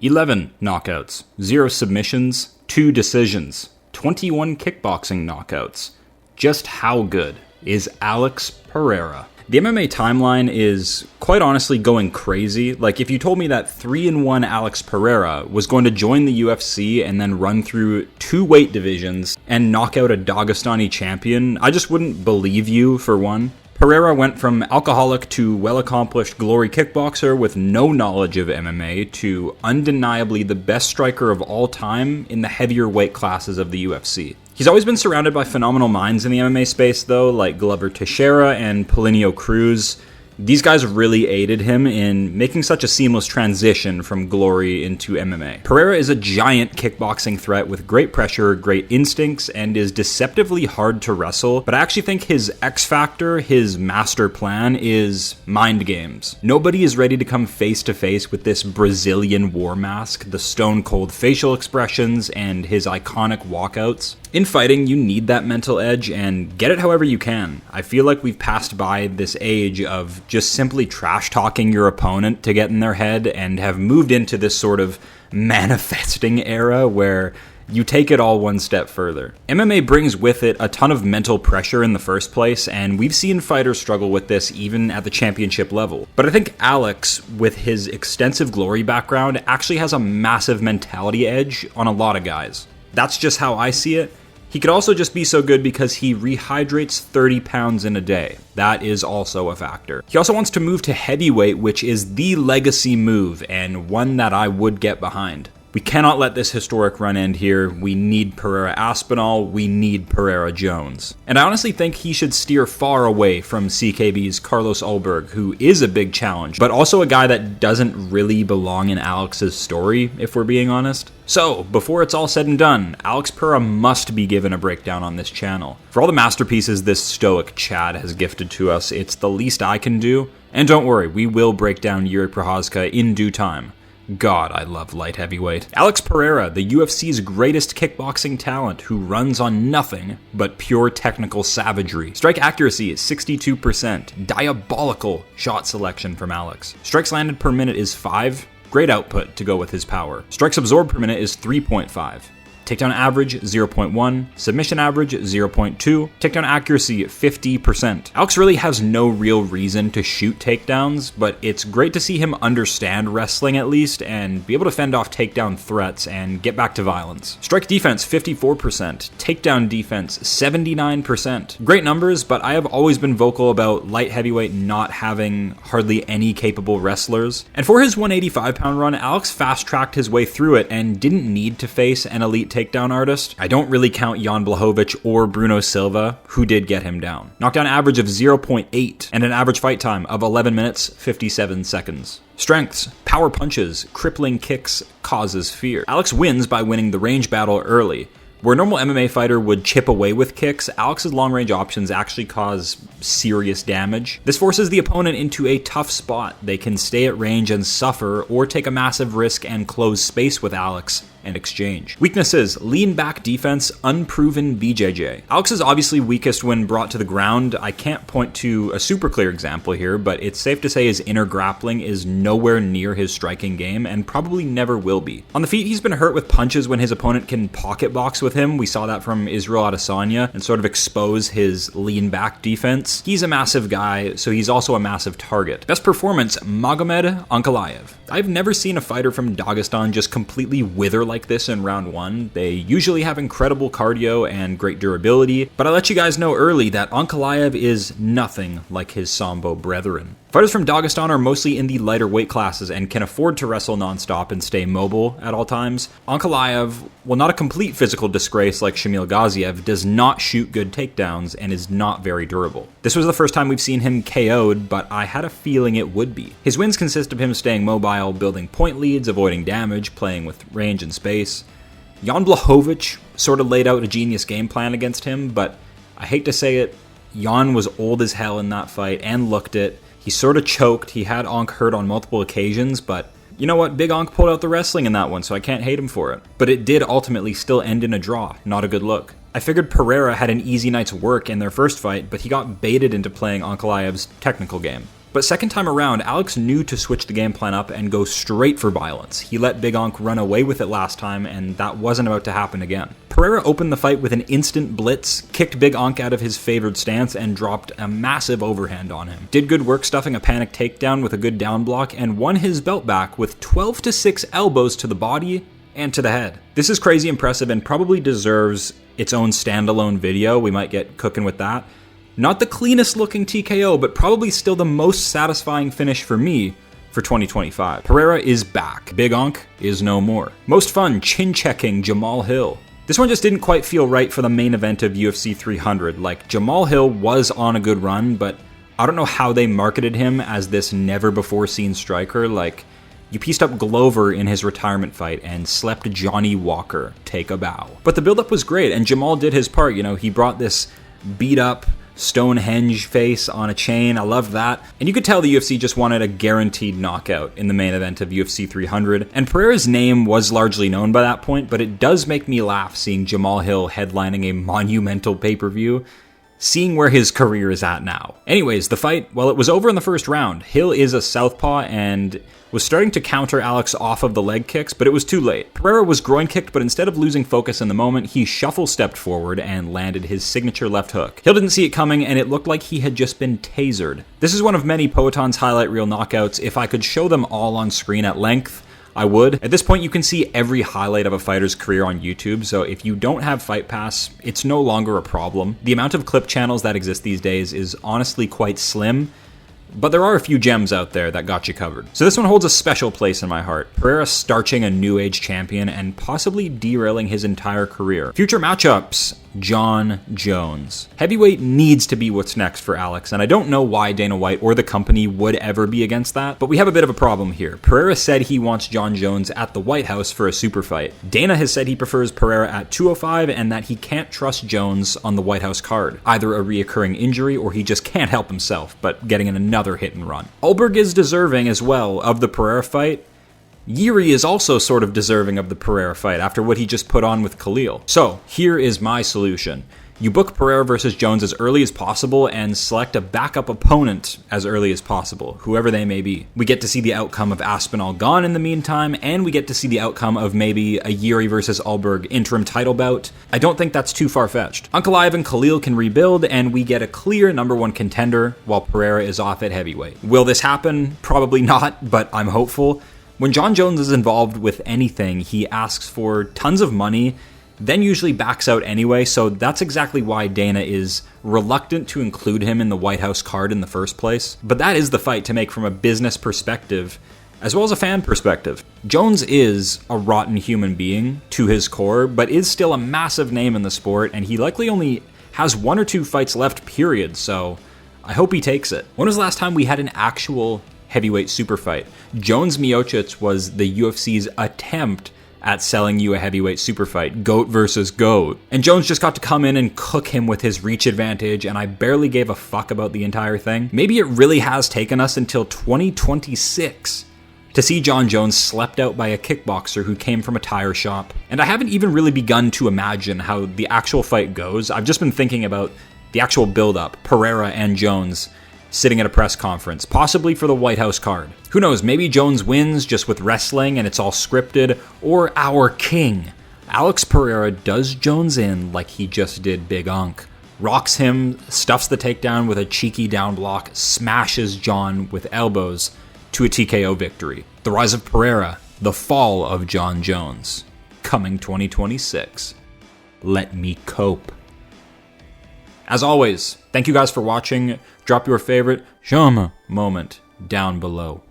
11 knockouts, 0 submissions, 2 decisions, 21 kickboxing knockouts. Just how good is Alex Pereira? The MMA timeline is quite honestly going crazy. Like, if you told me that 3-1 Alex Pereira was going to join the UFC and then run through 2 weight divisions and knock out a Dagestani champion, I just wouldn't believe you, for one. Pereira went from alcoholic to well-accomplished glory kickboxer with no knowledge of MMA to undeniably the best striker of all time in the heavier weight classes of the UFC. He's always been surrounded by phenomenal minds in the MMA space though, like Glover Teixeira and Polinio Cruz. These guys really aided him in making such a seamless transition from glory into MMA. Pereira is a giant kickboxing threat with great pressure, great instincts, and is deceptively hard to wrestle, but I actually think his X factor, his master plan, is mind games. Nobody is ready to come face to face with this Brazilian war mask, the stone cold facial expressions, and his iconic walkouts. In fighting, you need that mental edge, and get it however you can. I feel like we've passed by this age of just simply trash-talking your opponent to get in their head and have moved into this sort of manifesting era where you take it all one step further. MMA brings with it a ton of mental pressure in the first place, and we've seen fighters struggle with this even at the championship level. But I think Alex, with his extensive glory background, actually has a massive mentality edge on a lot of guys. That's just how I see it. He could also just be so good because he rehydrates 30 pounds in a day. That is also a factor. He also wants to move to heavyweight, which is the legacy move, and one that I would get behind. We cannot let this historic run end here. We need Pereira Aspinall. We need Pereira Jones. And I honestly think he should steer far away from CKB's Carlos Ulberg, who is a big challenge, but also a guy that doesn't really belong in Alex's story, if we're being honest. So, before it's all said and done, Alex Pereira must be given a breakdown on this channel. For all the masterpieces this stoic Chad has gifted to us, it's the least I can do. And don't worry, we will break down Jiri Prochazka in due time. God, I love light heavyweight. Alex Pereira, the UFC's greatest kickboxing talent who runs on nothing but pure technical savagery. Strike accuracy is 62%. Diabolical shot selection from Alex. Strikes landed per minute is 5. Great output to go with his power. Strikes absorbed per minute is 3.5. Takedown average, 0.1. Submission average, 0.2. Takedown accuracy, 50%. Alex really has no real reason to shoot takedowns, but it's great to see him understand wrestling at least and be able to fend off takedown threats and get back to violence. Strike defense, 54%. Takedown defense, 79%. Great numbers, but I have always been vocal about light heavyweight not having hardly any capable wrestlers. And for his 185-pound run, Alex fast-tracked his way through it and didn't need to face an elite takedown artist. I don't really count Jan Blachowicz or Bruno Silva, who did get him down. Knockdown average of 0.8 and an average fight time of 11 minutes, 57 seconds. Strengths, power punches, crippling kicks, causes fear. Alex wins by winning the range battle early. Where a normal MMA fighter would chip away with kicks, Alex's long-range options actually cause serious damage. This forces the opponent into a tough spot. They can stay at range and suffer, or take a massive risk and close space with Alex and exchange. Weaknesses, lean back defense, unproven BJJ. Alex is obviously weakest when brought to the ground. I can't point to a super clear example here, but it's safe to say his inner grappling is nowhere near his striking game and probably never will be. On the feet, he's been hurt with punches when his opponent can pocket box with him. We saw that from Israel Adesanya and sort of expose his lean back defense. He's a massive guy, so he's also a massive target. Best performance, Magomed Ankalaev. I've never seen a fighter from Dagestan just completely wither like this in round 1. They usually have incredible cardio and great durability, but I let you guys know early that Ankalaev is nothing like his Sambo brethren. Fighters from Dagestan are mostly in the lighter weight classes and can afford to wrestle non-stop and stay mobile at all times. Ankalaev, while not a complete physical disgrace like Shamil Gaziev, does not shoot good takedowns and is not very durable. This was the first time we've seen him KO'd, but I had a feeling it would be. His wins consist of him staying mobile, building point leads, avoiding damage, playing with range and space. Jan Blachowicz sort of laid out a genius game plan against him, but I hate to say it, Jan was old as hell in that fight and looked it. He sort of choked. He had Ankh hurt on multiple occasions, but you know what? Big Ankh pulled out the wrestling in that one, so I can't hate him for it. But it did ultimately still end in a draw. Not a good look. I figured Pereira had an easy night's work in their first fight, but he got baited into playing Ankalaev's technical game. But second time around, Alex knew to switch the game plan up and go straight for violence. He let Big Onk run away with it last time, and that wasn't about to happen again. Pereira opened the fight with an instant blitz, kicked Big Onk out of his favored stance, and dropped a massive overhand on him. Did good work stuffing a panic takedown with a good down block, and won his belt back with 12-6 elbows to the body and to the head. This is crazy impressive and probably deserves its own standalone video. We might get cooking with that. Not the cleanest looking TKO, but probably still the most satisfying finish for me for 2025. Pereira is back. Big Onk is no more. Most fun, chin-checking Jamal Hill. This one just didn't quite feel right for the main event of UFC 300. Like, Jamal Hill was on a good run, but I don't know how they marketed him as this never-before-seen striker. Like, you pieced up Glover in his retirement fight and slept Johnny Walker. Take a bow. But the build-up was great, and Jamal did his part. You know, he brought this beat-up Stonehenge face on a chain. I loved that. And you could tell the UFC just wanted a guaranteed knockout in the main event of UFC 300. And Pereira's name was largely known by that point, but it does make me laugh seeing Jamal Hill headlining a monumental pay-per-view, seeing where his career is at now. Anyways, the fight, well, it was over in the first round. Hill is a southpaw and was starting to counter Alex off of the leg kicks, but it was too late. Pereira was groin kicked, but instead of losing focus in the moment, he shuffle-stepped forward and landed his signature left hook. Hill didn't see it coming, and it looked like he had just been tasered. This is one of many Poetan's highlight reel knockouts. If I could show them all on screen at length, I would. At this point, you can see every highlight of a fighter's career on YouTube, so if you don't have Fight Pass, it's no longer a problem. The amount of clip channels that exist these days is honestly quite slim, but there are a few gems out there that got you covered. So this one holds a special place in my heart. Pereira starching a new age champion and possibly derailing his entire career. Future matchups, Jon Jones. Heavyweight needs to be what's next for Alex, and I don't know why Dana White or the company would ever be against that, but we have a bit of a problem here. Pereira said he wants Jon Jones at the White House for a super fight. Dana has said he prefers Pereira at 205 and that he can't trust Jones on the White House card. Either a reoccurring injury or he just can't help himself, but getting in another hit and run. Ulberg is deserving as well of the Pereira fight. Jiri is also sort of deserving of the Pereira fight after what he just put on with Khalil. So, here is my solution. You book Pereira versus Jones as early as possible and select a backup opponent as early as possible, whoever they may be. We get to see the outcome of Aspinall gone in the meantime, and we get to see the outcome of maybe a Jiri versus Ulberg interim title bout. I don't think that's too far-fetched. Ankalaev and Khalil can rebuild, and we get a clear number one contender while Pereira is off at heavyweight. Will this happen? Probably not, but I'm hopeful. When Jon Jones is involved with anything, he asks for tons of money, then usually backs out anyway, so that's exactly why Dana is reluctant to include him in the White House card in the first place. But that is the fight to make from a business perspective, as well as a fan perspective. Jones is a rotten human being to his core, but is still a massive name in the sport, and he likely only has one or two fights left, period, so I hope he takes it. When was the last time we had an actual heavyweight super fight? Jones Miocic was the UFC's attempt at selling you a heavyweight super fight, GOAT versus GOAT. And Jones just got to come in and cook him with his reach advantage, and I barely gave a fuck about the entire thing. Maybe it really has taken us until 2026 to see Jon Jones slept out by a kickboxer who came from a tire shop. And I haven't even really begun to imagine how the actual fight goes. I've just been thinking about the actual build-up, Pereira and Jones sitting at a press conference, possibly for the White House card. Who knows, maybe Jones wins just with wrestling and it's all scripted, or our king, Alex Pereira, does Jones in like he just did Big Onk. Rocks him, stuffs the takedown with a cheeky down block, smashes Jon with elbows to a TKO victory. The rise of Pereira, the fall of Jon Jones. Coming 2026. Let me cope. As always, thank you guys for watching. Drop your favorite Shama moment down below.